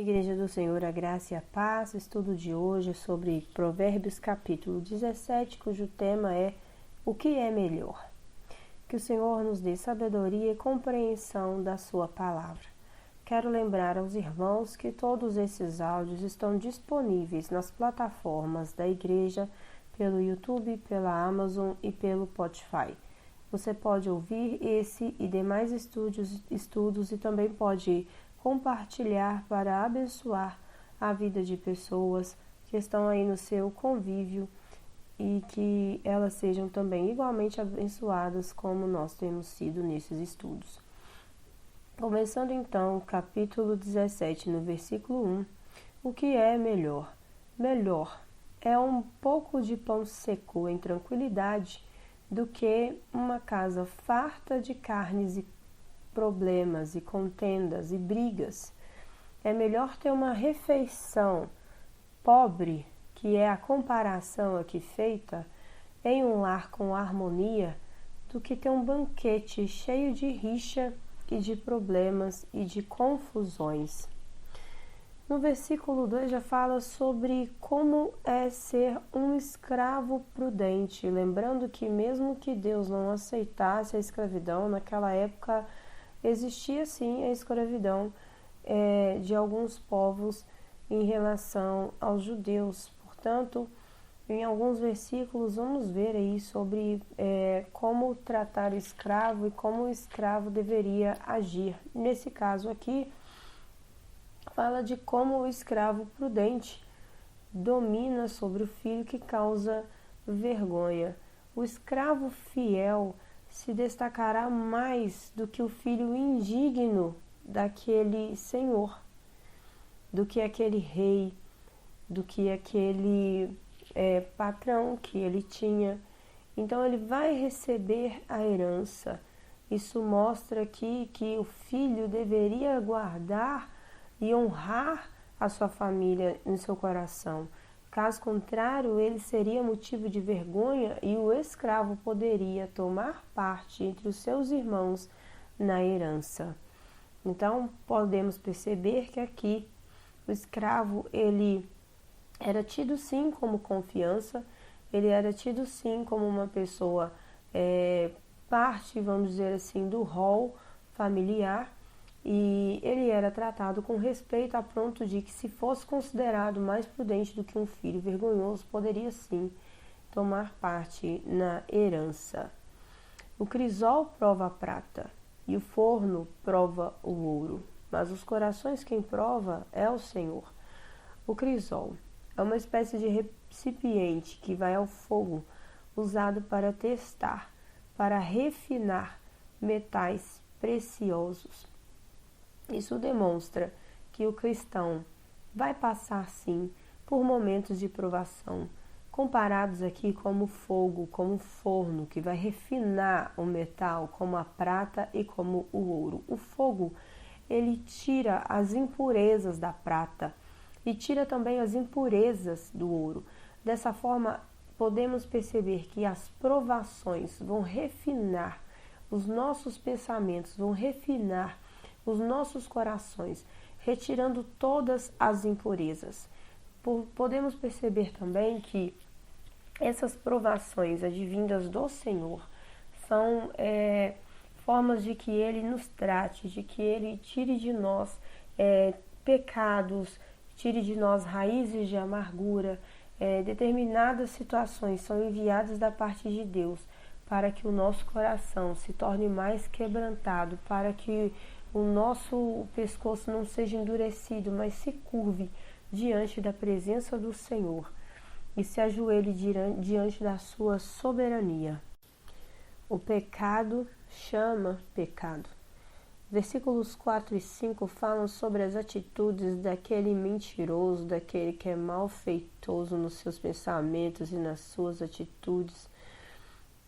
Igreja do Senhor, a graça e a paz, estudo de hoje sobre Provérbios capítulo 17, cujo tema é o que é melhor. Que o Senhor nos dê sabedoria e compreensão da sua palavra. Quero lembrar aos irmãos que todos esses áudios estão disponíveis nas plataformas da igreja, pelo YouTube, pela Amazon e pelo Spotify. Você pode ouvir esse e demais estudos e também pode compartilhar para abençoar a vida de pessoas que estão aí no seu convívio e que elas sejam também igualmente abençoadas como nós temos sido nesses estudos. Começando então o capítulo 17, no versículo 1, o que é melhor? Melhor é um pouco de pão seco em tranquilidade do que uma casa farta de carnes e problemas e contendas e brigas. É melhor ter uma refeição pobre, que é a comparação aqui feita, em um lar com harmonia, do que ter um banquete cheio de rixa e de problemas e de confusões. No versículo 2 já fala sobre como é ser um escravo prudente, lembrando que mesmo que Deus não aceitasse a escravidão, naquela época existia sim a escravidão de alguns povos em relação aos judeus. Portanto, em alguns versículos vamos ver aí sobre como tratar o escravo e como o escravo deveria agir. Nesse caso aqui, fala de como o escravo prudente domina sobre o filho que causa vergonha. O escravo fiel se destacará mais do que o filho indigno daquele senhor, do que aquele rei, do que aquele patrão que ele tinha. Então ele vai receber a herança. Isso mostra aqui que o filho deveria guardar e honrar a sua família em seu coração. Caso contrário, ele seria motivo de vergonha e o escravo poderia tomar parte entre os seus irmãos na herança. Então, podemos perceber que aqui o escravo, ele era tido sim como confiança, ele era tido sim como uma pessoa parte, vamos dizer assim, do rol familiar, e ele era tratado com respeito a ponto de que, se fosse considerado mais prudente do que um filho vergonhoso, poderia sim tomar parte na herança. O crisol prova a prata e o forno prova o ouro, mas os corações quem prova é o Senhor. O crisol é uma espécie de recipiente que vai ao fogo, usado para testar, para refinar metais preciosos. Isso demonstra que o cristão vai passar sim por momentos de provação, comparados aqui como fogo, como forno, que vai refinar o metal, como a prata e como o ouro. O fogo, ele tira as impurezas da prata e tira também as impurezas do ouro. Dessa forma, podemos perceber que as provações vão refinar os nossos pensamentos, vão refinar os nossos corações, retirando todas as impurezas. Podemos perceber também que essas provações advindas do Senhor são formas de que Ele nos trate, de que Ele tire de nós pecados, tire de nós raízes de amargura. Determinadas situações são enviadas da parte de Deus para que o nosso coração se torne mais quebrantado, para que o nosso pescoço não seja endurecido, mas se curve diante da presença do Senhor e se ajoelhe diante da sua soberania. O pecado chama pecado. Versículos 4 e 5 falam sobre as atitudes daquele mentiroso, daquele que é malfeitoso nos seus pensamentos e nas suas atitudes.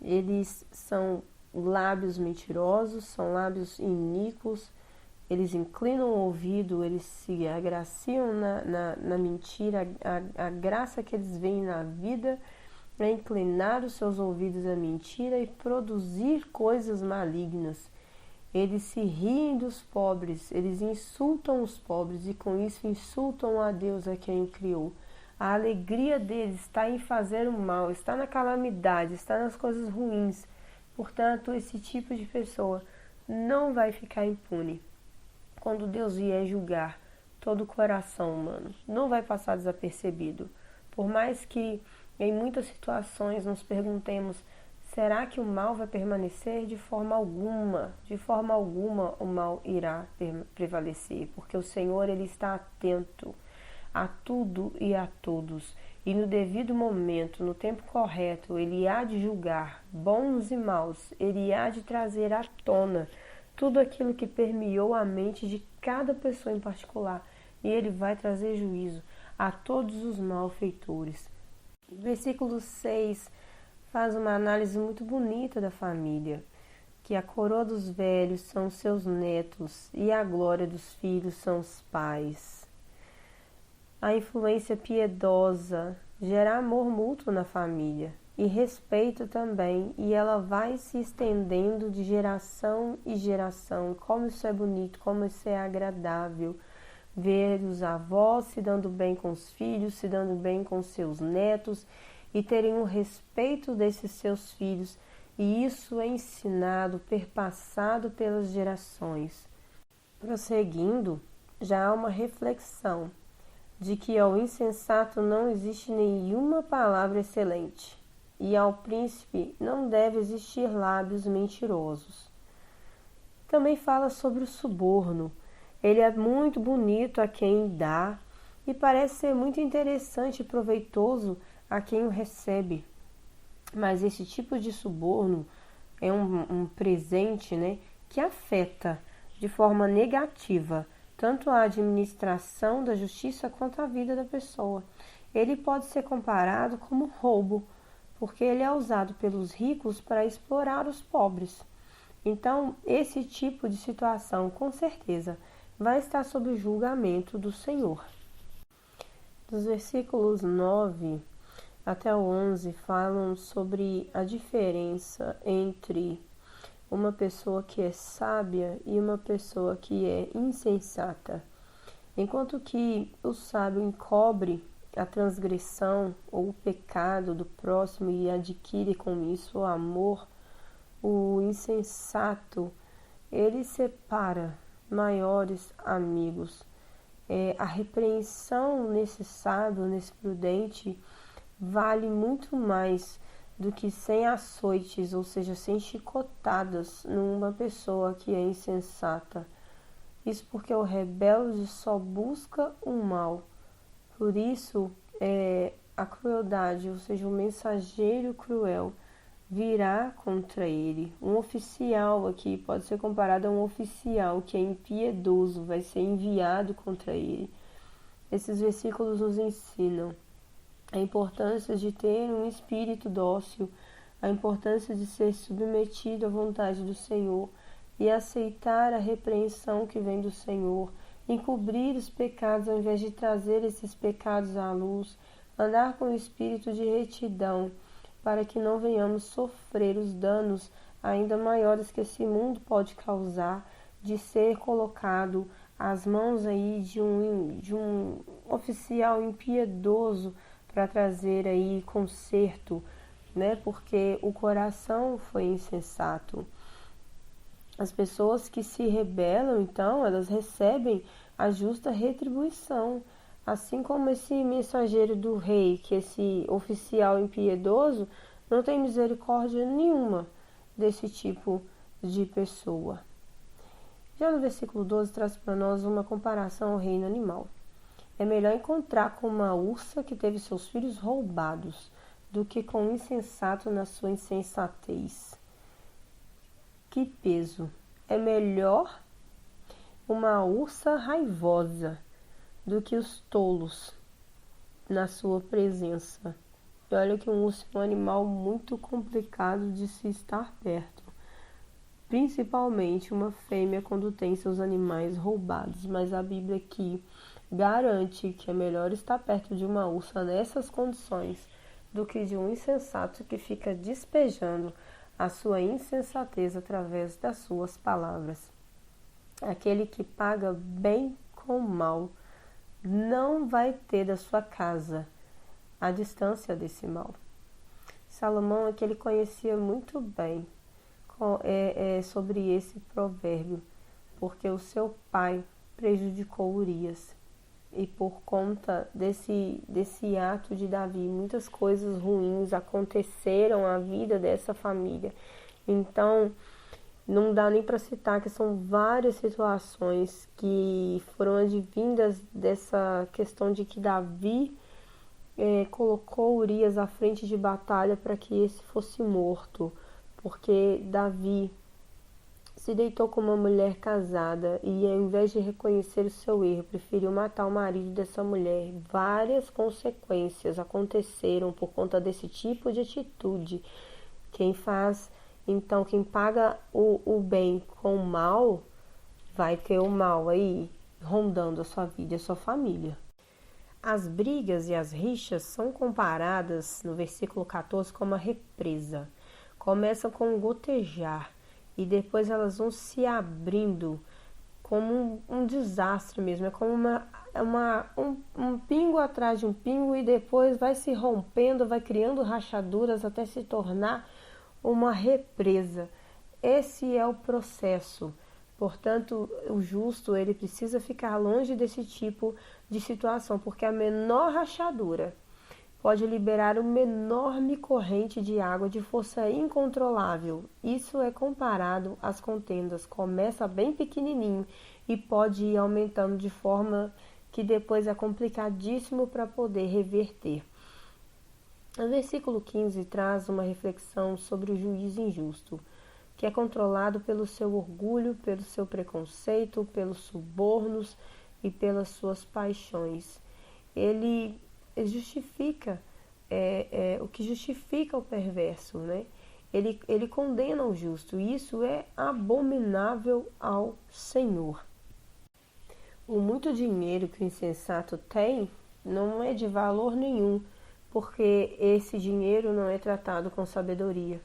Eles são lábios mentirosos, são lábios iníquos, eles inclinam o ouvido, eles se agraciam na mentira. A graça que eles veem na vida é inclinar os seus ouvidos à mentira e produzir coisas malignas. Eles se riem dos pobres, eles insultam os pobres e com isso insultam a Deus, a quem o criou. A alegria deles está em fazer o mal, está na calamidade, está nas coisas ruins. Portanto, esse tipo de pessoa não vai ficar impune. Quando Deus vier julgar todo o coração humano, não vai passar desapercebido. Por mais que em muitas situações nos perguntemos, será que o mal vai permanecer? De forma alguma o mal irá prevalecer, porque o Senhor ele está atento a tudo e a todos, e no devido momento, no tempo correto, ele há de julgar bons e maus, ele há de trazer à tona tudo aquilo que permeou a mente de cada pessoa em particular, e ele vai trazer juízo a todos os malfeitores. Versículo 6 faz uma análise muito bonita da família, que a coroa dos velhos são seus netos e a glória dos filhos são os pais. A influência piedosa gera amor mútuo na família e respeito também, e ela vai se estendendo de geração em geração. Como isso é bonito, como isso é agradável, ver os avós se dando bem com os filhos, se dando bem com seus netos e terem o respeito desses seus filhos, e isso é ensinado, perpassado pelas gerações. Prosseguindo, já há uma reflexão de que ao insensato não existe nenhuma palavra excelente, e ao príncipe não deve existir lábios mentirosos. Também fala sobre o suborno. Ele é muito bonito a quem dá e parece ser muito interessante e proveitoso a quem o recebe. Mas esse tipo de suborno é um presente, que afeta de forma negativa tanto a administração da justiça quanto a vida da pessoa. Ele pode ser comparado como roubo, porque ele é usado pelos ricos para explorar os pobres. Então, esse tipo de situação, com certeza, vai estar sob o julgamento do Senhor. Dos versículos 9 até o 11 falam sobre a diferença entre uma pessoa que é sábia e uma pessoa que é insensata. Enquanto que o sábio encobre a transgressão ou o pecado do próximo e adquire com isso o amor, o insensato, ele separa maiores amigos. A repreensão nesse sábio, nesse prudente, vale muito mais do que 100 açoites, ou seja, 100 chicotadas numa pessoa que é insensata. Isso porque o rebelde só busca o mal. Por isso, a crueldade, ou seja, o mensageiro cruel, virá contra ele. Um oficial aqui pode ser comparado a um oficial que é impiedoso, vai ser enviado contra ele. Esses versículos nos ensinam a importância de ter um espírito dócil, a importância de ser submetido à vontade do Senhor e aceitar a repreensão que vem do Senhor, encobrir os pecados ao invés de trazer esses pecados à luz, andar com o espírito de retidão, para que não venhamos sofrer os danos ainda maiores que esse mundo pode causar, de ser colocado às mãos aí de um oficial impiedoso para trazer aí conserto, porque o coração foi insensato. As pessoas que se rebelam, então, elas recebem a justa retribuição, assim como esse mensageiro do rei, que esse oficial impiedoso, não tem misericórdia nenhuma desse tipo de pessoa. Já no versículo 12 traz para nós uma comparação ao reino animal. É melhor encontrar com uma ursa que teve seus filhos roubados do que com um insensato na sua insensatez. Que peso! É melhor uma ursa raivosa do que os tolos na sua presença. E olha que um urso é um animal muito complicado de se estar perto. Principalmente uma fêmea quando tem seus animais roubados. Mas a Bíblia aqui garante que é melhor estar perto de uma ursa nessas condições do que de um insensato que fica despejando a sua insensatez através das suas palavras. Aquele que paga bem com mal não vai ter da sua casa a distância desse mal. Salomão é que ele conhecia muito bem sobre esse provérbio, porque o seu pai prejudicou Urias. E por conta desse ato de Davi, muitas coisas ruins aconteceram na vida dessa família. Então, não dá nem para citar que são várias situações que foram advindas dessa questão de que Davi colocou Urias à frente de batalha para que esse fosse morto, porque Davi se deitou com uma mulher casada e, ao invés de reconhecer o seu erro, preferiu matar o marido dessa mulher. Várias consequências aconteceram por conta desse tipo de atitude. Quem paga o bem com o mal, vai ter o mal aí rondando a sua vida e a sua família. As brigas e as rixas são comparadas no versículo 14 como uma represa. Começam com um gotejar e depois elas vão se abrindo como um desastre mesmo. É como um pingo atrás de um pingo e depois vai se rompendo, vai criando rachaduras até se tornar uma represa. Esse é o processo. Portanto, o justo ele precisa ficar longe desse tipo de situação, porque a menor rachadura pode liberar uma enorme corrente de água de força incontrolável. Isso é comparado às contendas. Começa bem pequenininho e pode ir aumentando de forma que depois é complicadíssimo para poder reverter. O versículo 15 traz uma reflexão sobre o juiz injusto, que é controlado pelo seu orgulho, pelo seu preconceito, pelos subornos e pelas suas paixões. Ele justifica o que justifica o perverso, né? Ele condena o justo, e isso é abominável ao Senhor. O muito dinheiro que o insensato tem não é de valor nenhum, porque esse dinheiro não é tratado com sabedoria.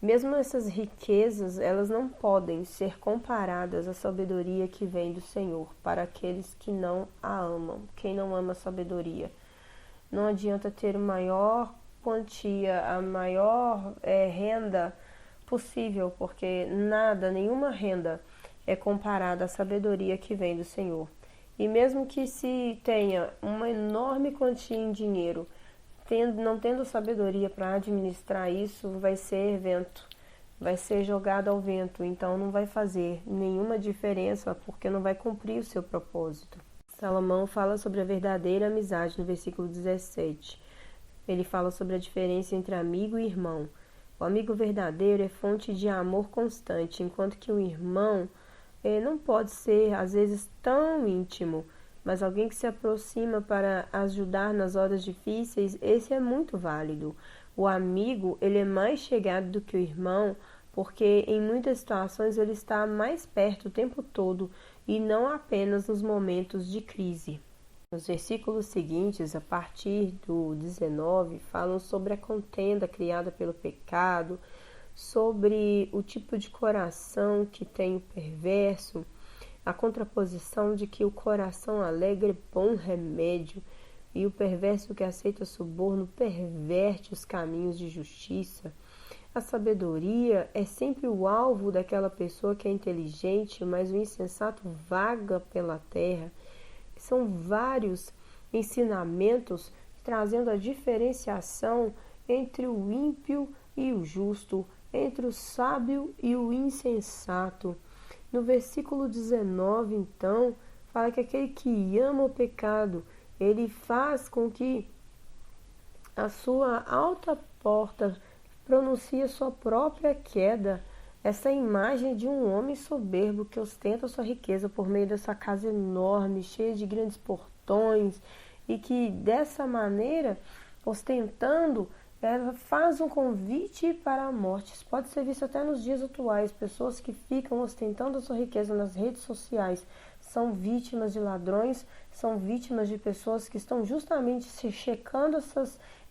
Mesmo essas riquezas, elas não podem ser comparadas à sabedoria que vem do Senhor para aqueles que não a amam. Quem não ama a sabedoria, não adianta ter a maior quantia, a maior renda possível, porque nenhuma renda é comparada à sabedoria que vem do Senhor. E mesmo que se tenha uma enorme quantia em dinheiro, não tendo sabedoria para administrar isso, vai ser vento, vai ser jogado ao vento, então não vai fazer nenhuma diferença, porque não vai cumprir o seu propósito. Salomão fala sobre a verdadeira amizade no versículo 17. Ele fala sobre a diferença entre amigo e irmão. O amigo verdadeiro é fonte de amor constante, enquanto que o irmão não pode ser, às vezes, tão íntimo, mas alguém que se aproxima para ajudar nas horas difíceis, esse é muito válido. O amigo, ele é mais chegado do que o irmão, porque em muitas situações ele está mais perto o tempo todo e não apenas nos momentos de crise. Os versículos seguintes, a partir do 19, falam sobre a contenda criada pelo pecado, sobre o tipo de coração que tem o perverso, a contraposição de que o coração alegre é bom remédio e o perverso que aceita suborno perverte os caminhos de justiça. A sabedoria é sempre o alvo daquela pessoa que é inteligente, mas o insensato vaga pela terra. São vários ensinamentos trazendo a diferenciação entre o ímpio e o justo, entre o sábio e o insensato. No versículo 19, então, fala que aquele que ama o pecado, ele faz com que a sua alta porta pronuncie a sua própria queda. Essa imagem de um homem soberbo que ostenta sua riqueza por meio dessa casa enorme, cheia de grandes portões, e que dessa maneira, ostentando, ela faz um convite para a morte. Isso pode ser visto até nos dias atuais, pessoas que ficam ostentando a sua riqueza nas redes sociais, são vítimas de ladrões, são vítimas de pessoas que estão justamente se checando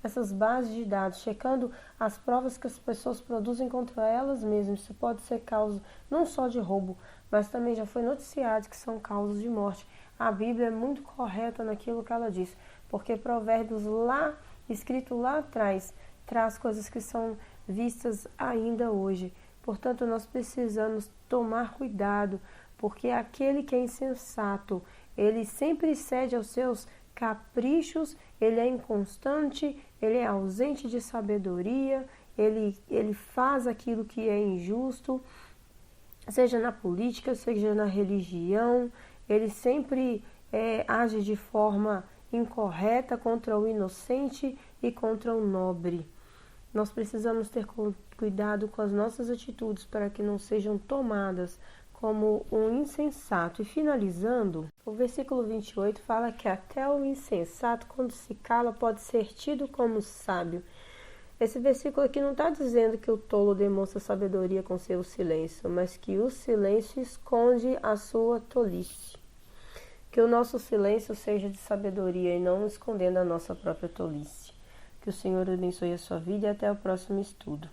essas bases de dados, checando as provas que as pessoas produzem contra elas mesmas. Isso pode ser causa não só de roubo, mas também já foi noticiado que são causas de morte. A Bíblia é muito correta naquilo que ela diz, porque Provérbios escrito lá atrás, traz coisas que são vistas ainda hoje. Portanto, nós precisamos tomar cuidado, porque aquele que é insensato, ele sempre cede aos seus caprichos, ele é inconstante, ele é ausente de sabedoria, ele faz aquilo que é injusto, seja na política, seja na religião, ele sempre age de forma incorreta contra o inocente e contra o nobre. Nós precisamos ter cuidado com as nossas atitudes para que não sejam tomadas como um insensato. E finalizando, o versículo 28 fala que até o insensato, quando se cala, pode ser tido como sábio. Esse versículo aqui não está dizendo que o tolo demonstra sabedoria com seu silêncio, mas que o silêncio esconde a sua tolice. Que o nosso silêncio seja de sabedoria e não escondendo a nossa própria tolice. Que o Senhor abençoe a sua vida e até o próximo estudo.